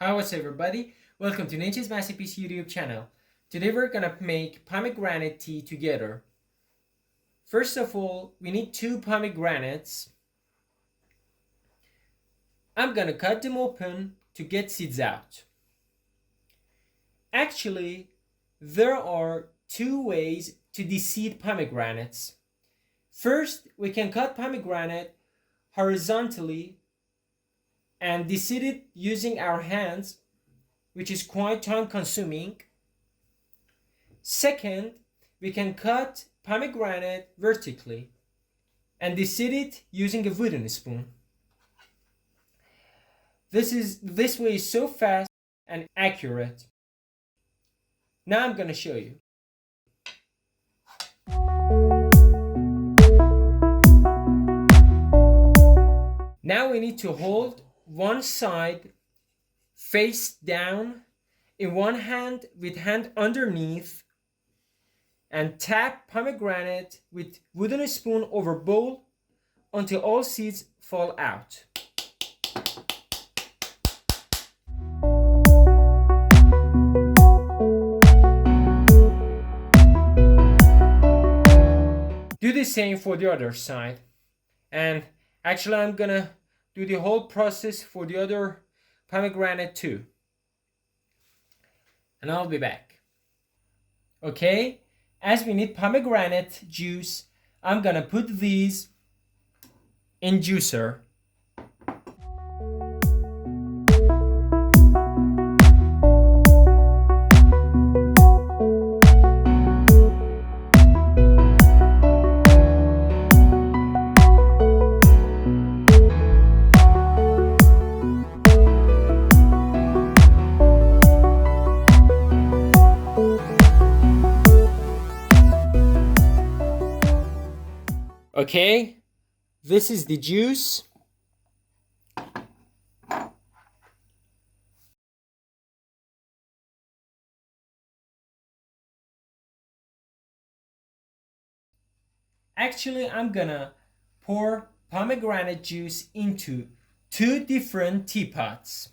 Hi, what's up everybody? Welcome to Nature's Masterpiece YouTube channel. Today we're gonna make pomegranate tea together. First of all, we need 2 pomegranates. I'm gonna cut them open to get seeds out. Actually, there are 2 ways to deseed pomegranates. First, we can cut pomegranate horizontally and deseed it using our hands, which is quite time consuming. Second, we can cut pomegranate vertically and deseed it using a wooden spoon. This way is so fast and accurate. Now I'm gonna show you. Now we need to hold one side face down in one hand with hand underneath and tap pomegranate with wooden spoon over bowl until all seeds fall out. Do the same for the other side. And actually I'm gonna do the whole process for the other pomegranate too. And I'll be back. Okay, as we need pomegranate juice, I'm gonna put these in juicer. Okay, this is the juice. Actually, I'm gonna pour pomegranate juice into 2 different teapots.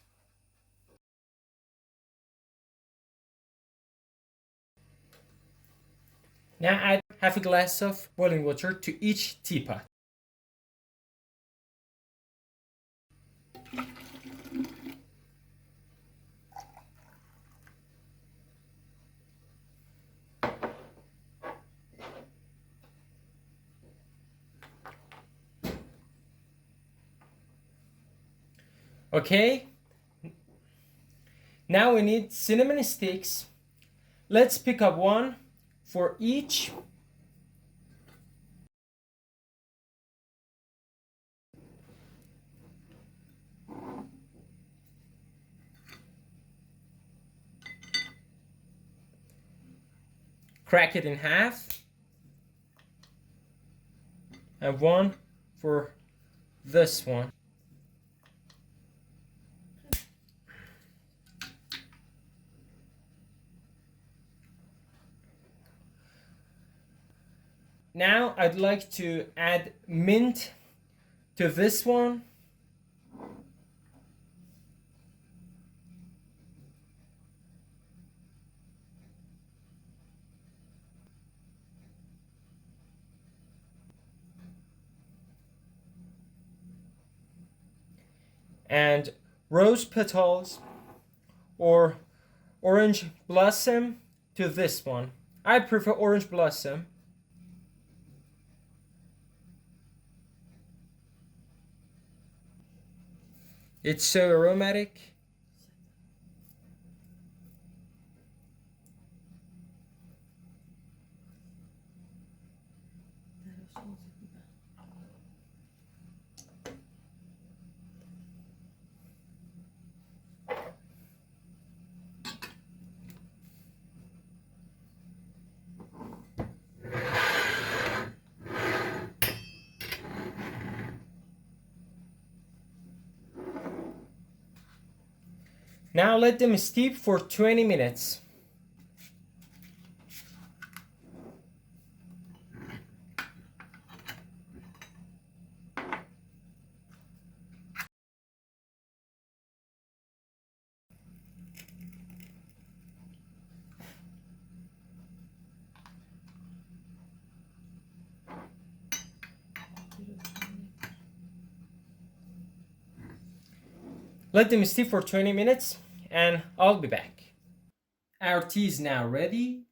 Now add half a glass of boiling water to each teapot. Okay, now we need cinnamon sticks. Let's pick up one for each. Crack it in half. And one for this one. Now I'd like to add mint to this one. And rose petals or orange blossom to this one. I prefer orange blossom. It's so aromatic. Now let them steep for 20 minutes. Let them steep for 20 minutes and I'll be back. Our tea is now ready.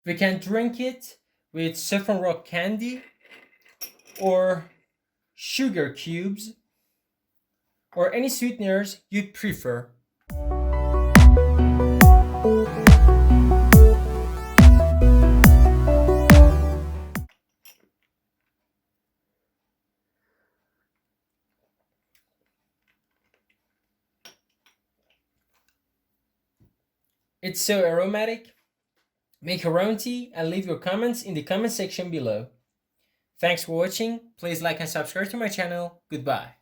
We can drink it with saffron rock candy or sugar cubes or any sweeteners you'd prefer. It's so aromatic. Make your own tea and leave your comments in the comment section below. Thanks for watching. Please like and subscribe to my channel. Goodbye.